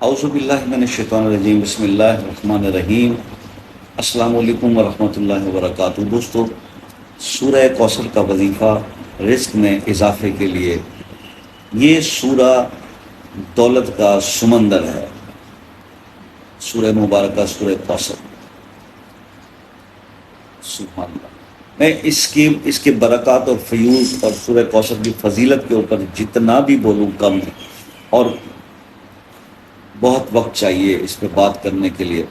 اعوذ باللہ من الشیطان الرجیم، بسم اللہ الرحمن الرحیم۔ السلام علیکم ورحمۃ اللہ وبرکاتہ۔ دوستو، سورہ کوثر کا وظیفہ رزق میں اضافے کے لیے، یہ سورہ دولت کا سمندر ہے، سورہ مبارکہ سورہ کوثر۔ سبحان اللہ۔ میں اس کے برکات اور فیوز اور سورہ کوثر کی فضیلت کے اوپر جتنا بھی بولوں کم ہے، اور بہت وقت چاہیے اس پہ بات کرنے کے لیے،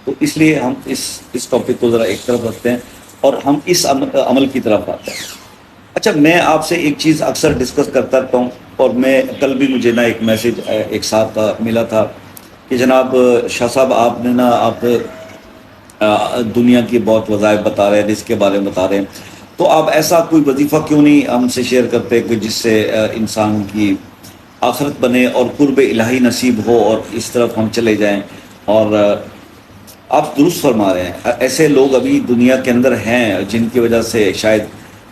تو اس لیے ہم اس ٹاپک کو ذرا ایک طرف رکھتے ہیں اور ہم اس عمل کی طرف آتے ہیں۔ اچھا، میں آپ سے ایک چیز اکثر ڈسکس کرتا رہتا ہوں، اور میں کل بھی مجھے نا ایک میسج ایک ساتھ کا ملا تھا کہ جناب شاہ صاحب، آپ نے نا آپ دنیا کی بہت وظائف بتا رہے ہیں، جس کے بارے میں بتا رہے ہیں، تو آپ ایسا کوئی وظیفہ کیوں نہیں ہم سے شیئر کرتے کہ جس سے انسان کی آخرت بنے اور قرب الہی نصیب ہو اور اس طرف ہم چلے جائیں۔ اور آپ درست فرما رہے ہیں، ایسے لوگ ابھی دنیا کے اندر ہیں جن کی وجہ سے شاید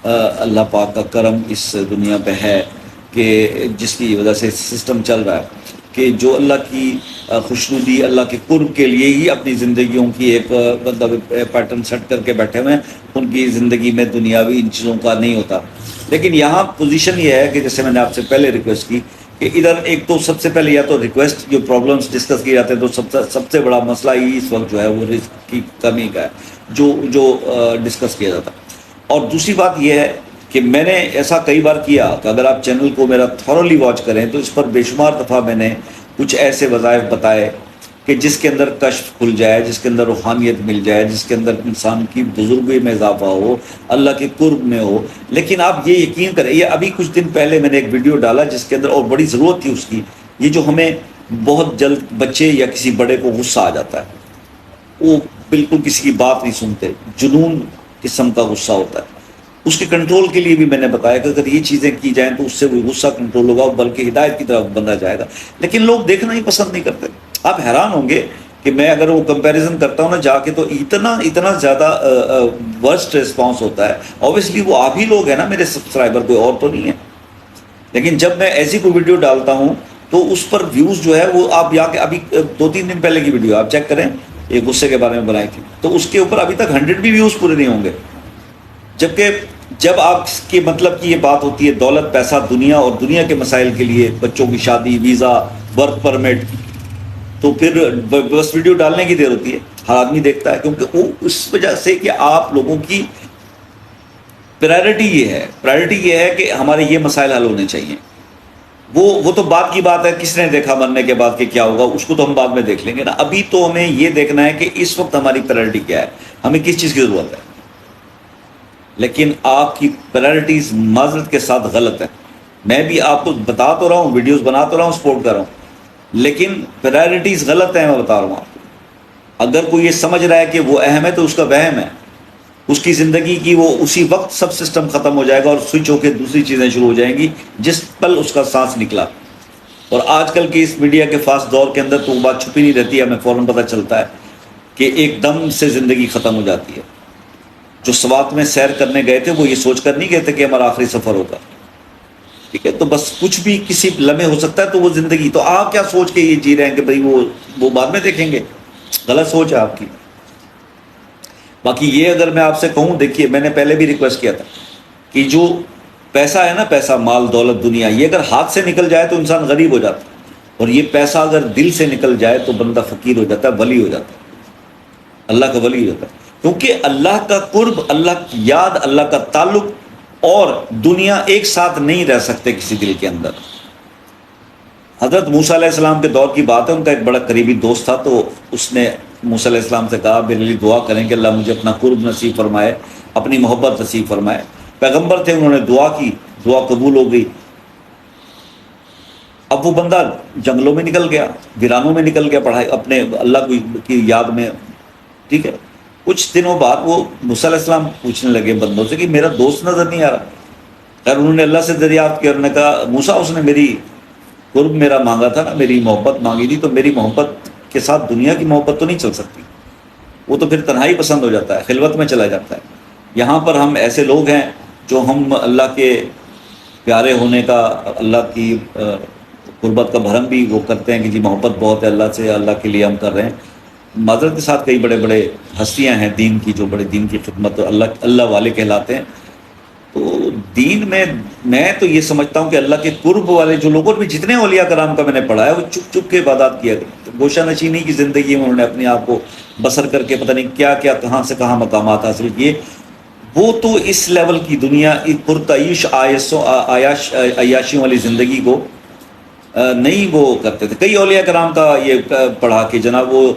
اللہ پاک کا کرم اس دنیا پہ ہے، کہ جس کی وجہ سے سسٹم چل رہا ہے کہ جو اللہ کی خوشنودی، اللہ کے قرب کے لیے ہی اپنی زندگیوں کی ایک مطلب پیٹرن سیٹ کر کے بیٹھے ہوئے ہیں، ان کی زندگی میں دنیاوی ان چیزوں کا نہیں ہوتا۔ لیکن یہاں پوزیشن یہ ہے کہ جیسے میں نے آپ سے پہلے ریکویسٹ کی کہ ادھر ایک تو سب سے پہلے یا تو ریکویسٹ، جو پرابلمس ڈسکس کیے جاتے ہیں، تو سب سے بڑا مسئلہ ہی اس وقت جو ہے وہ رزق کی کمی کا ہے، جو ڈسکس کیا جاتا ہے۔ اور دوسری بات یہ ہے کہ میں نے ایسا کئی بار کیا کہ اگر آپ چینل کو میرا تھورولی واچ کریں تو اس پر بے شمار دفعہ میں نے کچھ ایسے وظائف بتائے کہ جس کے اندر کشف کھل جائے، جس کے اندر روحانیت مل جائے، جس کے اندر انسان کی بزرگی میں اضافہ ہو، اللہ کے قرب میں ہو۔ لیکن آپ یہ یقین کریں، یہ ابھی کچھ دن پہلے میں نے ایک ویڈیو ڈالا جس کے اندر، اور بڑی ضرورت تھی اس کی، یہ جو ہمیں بہت جلد بچے یا کسی بڑے کو غصہ آ جاتا ہے، وہ بالکل کسی کی بات نہیں سنتے، جنون قسم کا غصہ ہوتا ہے، اس کے کنٹرول کے لیے بھی میں نے بتایا کہ اگر یہ چیزیں کی جائیں تو اس سے وہ غصہ کنٹرول ہوگا، بلکہ ہدایت کی طرف بندہ جائے گا۔ لیکن لوگ دیکھنا ہی پسند نہیں کرتے۔ آپ حیران ہوں گے کہ میں اگر وہ کمپیریزن کرتا ہوں نا جا کے، تو اتنا زیادہ ورسٹ رسپانس ہوتا ہے۔ اوبیسلی وہ آپ ہی لوگ ہیں نا میرے سبسکرائبر، کوئی اور تو نہیں ہے۔ لیکن جب میں ایسی کوئی ویڈیو ڈالتا ہوں تو اس پر ویوز جو ہے وہ، آپ یا کہ ابھی 2-3 دن پہلے کی ویڈیو آپ چیک کریں، یہ غصے کے بارے میں بنائی تھی، تو اس کے اوپر ابھی تک 100 بھی ویوز پورے نہیں ہوں گے۔ جبکہ جب آپ کی مطلب کی یہ بات ہوتی ہے دولت، پیسہ، دنیا اور دنیا کے مسائل کے لیے، بچوں کی شادی، ویزا، ورک پرمٹ، تو پھر بس ویڈیو ڈالنے کی دیر ہوتی ہے، ہر آدمی دیکھتا ہے، کیونکہ وہ اس وجہ سے کہ آپ لوگوں کی پرائرٹی یہ ہے کہ ہمارے یہ مسائل حل ہونے چاہیے۔ وہ تو بات کی بات ہے، کس نے دیکھا مرنے کے بعد کہ کیا ہوگا، اس کو تو ہم بعد میں دیکھ لیں گے نا۔ ابھی تو ہمیں یہ دیکھنا ہے کہ اس وقت ہماری پرائرٹی کیا ہے، ہمیں کس چیز کی ضرورت ہے۔ لیکن آپ کی پرائرٹیز معذرت کے ساتھ غلط ہے۔ میں بھی آپ کو بتا تو رہا ہوں، ویڈیوز بنا تو رہا ہوں، سپورٹ کر رہا ہوں، لیکن پرائرٹیز غلط ہیں، میں بتا رہا ہوں آپ کو۔ اگر کوئی یہ سمجھ رہا ہے کہ وہ اہم ہے تو اس کا وہم ہے، اس کی زندگی کی وہ اسی وقت سب سسٹم ختم ہو جائے گا اور سوئچ ہو کے دوسری چیزیں شروع ہو جائیں گی جس پل اس کا سانس نکلا۔ اور آج کل کی اس میڈیا کے فاسٹ دور کے اندر تو وہ بات چھپی نہیں رہتی، ہمیں فوراً پتہ چلتا ہے کہ ایک دم سے زندگی ختم ہو جاتی ہے۔ جو سوات میں سیر کرنے گئے تھے وہ یہ سوچ کر نہیں گئے تھے کہ ہمارا آخری سفر ہوگا، ٹھیک ہے؟ تو بس کچھ بھی کسی لمحے ہو سکتا ہے، تو وہ زندگی، تو آپ کیا سوچ کے یہ جی رہے ہیں کہ بھائی وہ بعد میں دیکھیں گے؟ غلط سوچ ہے آپ کی۔ باقی یہ اگر میں آپ سے کہوں، دیکھیے میں نے پہلے بھی ریکویسٹ کیا تھا کہ جو پیسہ ہے نا، پیسہ، مال، دولت، دنیا، یہ اگر ہاتھ سے نکل جائے تو انسان غریب ہو جاتا ہے، اور یہ پیسہ اگر دل سے نکل جائے تو بندہ فقیر ہو جاتا ہے، ولی ہو جاتا ہے، اللہ کا ولی ہو جاتا ہے۔ کیونکہ اللہ کا قرب، اللہ کی یاد، اللہ کا تعلق اور دنیا ایک ساتھ نہیں رہ سکتے کسی دل کے اندر۔ حضرت موسیٰ علیہ السلام کے دور کی بات ہے، ان کا ایک بڑا قریبی دوست تھا، تو اس نے موسیٰ علیہ السلام سے کہا میرے لیے دعا کریں کہ اللہ مجھے اپنا قرب نصیب فرمائے، اپنی محبت نصیب فرمائے۔ پیغمبر تھے، انہوں نے دعا کی، دعا قبول ہو گئی۔ اب وہ بندہ جنگلوں میں نکل گیا، ویرانوں میں نکل گیا، پڑھائی اپنے اللہ کی یاد میں، ٹھیک ہے؟ کچھ دنوں بعد وہ موسیٰ علیہ السلام پوچھنے لگے بندوں سے کہ میرا دوست نظر نہیں آ رہا۔ خیر انہوں نے اللہ سے دریافت کیا، انہوں نے کہا موسیٰ اس نے میری قرب میرا مانگا تھا نا، میری محبت مانگی تھی، تو میری محبت کے ساتھ دنیا کی محبت تو نہیں چل سکتی، وہ تو پھر تنہائی پسند ہو جاتا ہے، خلوت میں چلا جاتا ہے۔ یہاں پر ہم ایسے لوگ ہیں جو ہم اللہ کے پیارے ہونے کا، اللہ کی قربت کا بھرم بھی وہ کرتے ہیں کہ جی محبت بہت ہے اللہ سے، اللہ کے لیے ہم کر رہے ہیں۔ معذرت کے ساتھ کئی بڑے بڑے ہستیاں ہیں دین کی جو بڑے دین کی خدمت اللہ والے کہلاتے ہیں۔ تو دین میں تو یہ سمجھتا ہوں کہ اللہ کے قرب والے جو لوگوں بھی جتنے اولیاء کرام کا میں نے پڑھا ہے وہ چپ چپ کے عبادات کیا کرتے، گوشہ نشینی کی زندگی میں انہوں نے اپنے آپ کو بسر کر کے پتہ نہیں کیا کیا کہاں سے کہاں مقامات حاصل کیے۔ وہ تو اس لیول کی دنیا پرتعیش عیاشیوں والی زندگی کو نہیں وہ کرتے تھے۔ کئی اولیاء کرام کا یہ پڑھا کہ جناب وہ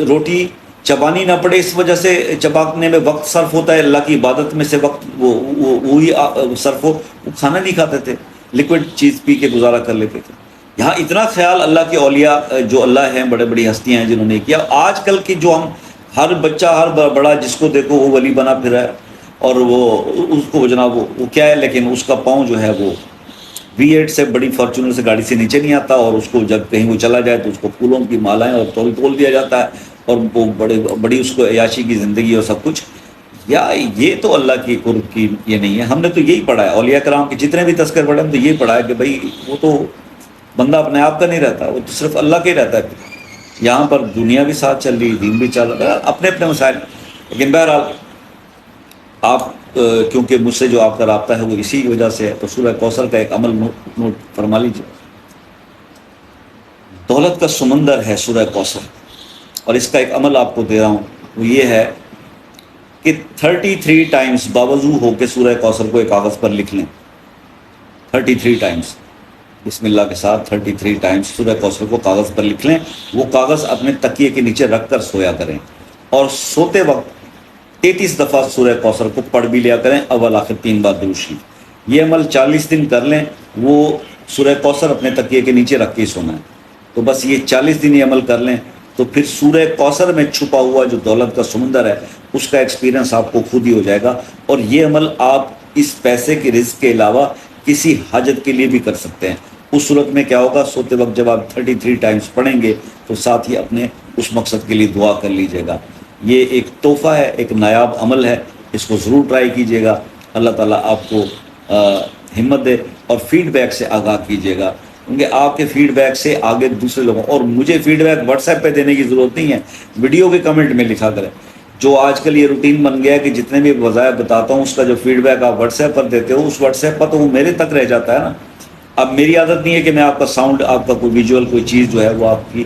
روٹی چبانی نہ پڑے اس وجہ سے چبانے میں وقت صرف ہوتا ہے، اللہ کی عبادت میں سے وقت وہی صرف ہو، وہ کھانا نہیں کھاتے تھے، لیکوڈ چیز پی کے گزارا کر لیتے تھے۔ یہاں اتنا خیال اللہ کے اولیاء جو اللہ ہیں، بڑے بڑی ہستیاں ہیں جنہوں نے کیا۔ آج کل کی جو ہم ہر بچہ ہر بڑا جس کو دیکھو وہ ولی بنا پھر ہے، اور وہ اس کو جناب وہ کیا ہے، لیکن اس کا پاؤں جو ہے وہ V8 سے بڑی فارچونر سے گاڑی سے نیچے نہیں آتا، اور اس کو جب کہیں وہ چلا جائے تو اس کو پھولوں کی مالائیں اور تول دیا جاتا ہے، اور وہ بڑی اس کو عیاشی کی زندگی اور سب کچھ۔ یا یہ تو اللہ کی قرب کی یہ نہیں ہے۔ ہم نے تو یہی پڑھا ہے، اولیاء کرام کے جتنے بھی تذکر پڑھے ہم تو یہی پڑھا ہے کہ بھائی وہ تو بندہ اپنے آپ کا نہیں رہتا، وہ تو صرف اللہ کا ہی رہتا ہے۔ یہاں پر دنیا بھی ساتھ چل رہی، دین بھی چل رہا، اپنے اپنے مسائل۔ لیکن بہرحال آپ کیونکہ مجھ سے جو آپ کا رابطہ ہے وہ اسی وجہ سے ہے، تو سورہ کوثر کا ایک عمل نوٹ فرما لیجیے۔ دولت کا سمندر ہے سورہ کوثر، اور اس کا ایک عمل آپ کو دے رہا ہوں، وہ یہ ہے کہ 33 ٹائمز باوضو ہو کے سورہ کوثر کو ایک کاغذ پر لکھ لیں۔ 33 ٹائمز بسم اللہ کے ساتھ 33 ٹائمز سورہ کوثر کو کاغذ پر لکھ لیں۔ وہ کاغذ اپنے تکیے کے نیچے رکھ کر سویا کریں، اور سوتے وقت 33 دفعہ سورہ کوثر کو پڑھ بھی لیا کریں، اول آخر 3 بار درود شریف۔ یہ عمل 40 دن کر لیں، وہ سورہ کوثر اپنے تکیے کے نیچے رکھ کے سونا ہے۔ تو بس یہ 40 دن یہ عمل کر لیں، تو پھر سورہ کوثر میں چھپا ہوا جو دولت کا سمندر ہے اس کا ایکسپیرینس آپ کو خود ہی ہو جائے گا۔ اور یہ عمل آپ اس پیسے کے رزق کے علاوہ کسی حاجت کے لیے بھی کر سکتے ہیں۔ اس صورت میں کیا ہوگا، سوتے وقت جب آپ 33 ٹائمز پڑھیں گے تو ساتھ ہی اپنے اس مقصد کے لیے دعا کر لیجیے گا۔ یہ ایک تحفہ ہے، ایک نایاب عمل ہے، اس کو ضرور ٹرائی کیجیے گا۔ اللہ تعالیٰ آپ کو ہمت دے، اور فیڈ بیک سے آگاہ کیجیے گا، کیونکہ آپ کے فیڈ بیک سے آگے دوسرے لوگوں، اور مجھے فیڈ بیک واٹس ایپ پہ دینے کی ضرورت نہیں ہے، ویڈیو کے کمنٹ میں لکھا کریں۔ جو آج کل یہ روٹین بن گیا ہے کہ جتنے بھی وظائف بتاتا ہوں اس کا جو فیڈ بیک آپ واٹس ایپ پر دیتے ہو، اس واٹس ایپ پر تو وہ میرے تک رہ جاتا ہے نا۔ اب میری عادت نہیں ہے کہ میں آپ کا ساؤنڈ، آپ کا کوئی ویژول کوئی چیز جو ہے وہ آپ کی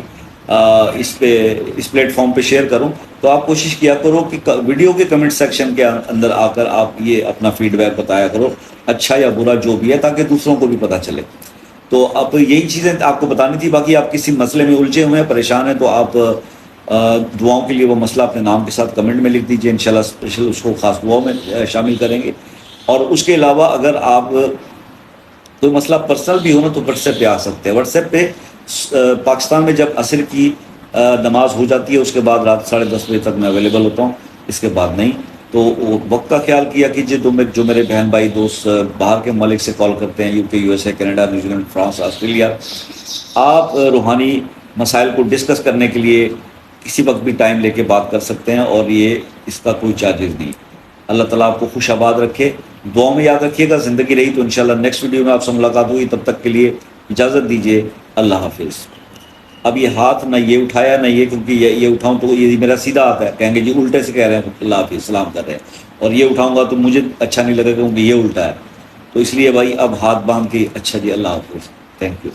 اس پلیٹ فارم پہ شیئر کروں۔ تو آپ کوشش کیا کرو کہ ویڈیو کے کمنٹ سیکشن کے اندر آ کر آپ یہ اپنا فیڈ بیک بتایا کرو، اچھا یا برا جو بھی ہے، تاکہ دوسروں کو بھی پتہ چلے۔ تو اب یہی چیزیں آپ کو بتانی تھی۔ باقی آپ کسی مسئلے میں الجھے ہوئے ہیں، پریشان ہیں، تو آپ دعاؤں کے لیے وہ مسئلہ اپنے نام کے ساتھ کمنٹ میں لکھ دیجئے، انشاءاللہ اسپیشل اس کو خاص دعاؤں میں شامل کریں گے۔ اور اس کے علاوہ اگر آپ کوئی مسئلہ پرسنل بھی ہو نا تو واٹس ایپ پہ آ سکتے ہیں۔ واٹس ایپ پہ پاکستان میں جب عصر کی نماز ہو جاتی ہے اس کے بعد رات 10:30 بجے تک میں اویلیبل ہوتا ہوں، اس کے بعد نہیں۔ تو وقت کا خیال کیا کیجیے۔ جو میرے بہن بھائی دوست باہر کے ممالک سے کال کرتے ہیں، UK USA Canada New Zealand France Australia, آپ روحانی مسائل کو ڈسکس کرنے کے لیے کسی وقت بھی ٹائم لے کے بات کر سکتے ہیں، اور یہ اس کا کوئی چارجز نہیں۔ اللہ تعالیٰ آپ کو خوش آباد رکھے، دعاؤں میں یاد رکھیے گا۔ زندگی رہی تو انشاءاللہ نیکسٹ ویڈیو میں آپ سے ملاقات ہوگی، تب تک کے لیے اجازت دیجیے، اللہ حافظ۔ اب یہ ہاتھ نہ یہ اٹھایا نہ یہ، کیونکہ یہ اٹھاؤں تو یہ میرا سیدھا ہاتھ ہے، کہیں گے جی الٹے سے کہہ رہے ہیں اللہ حافظ سلام کر رہے ہیں، اور یہ اٹھاؤں گا تو مجھے اچھا نہیں لگے گا کیونکہ یہ الٹا ہے۔ تو اس لیے بھائی اب ہاتھ باندھ کے اچھا جی اللہ حافظ، تھینک یو۔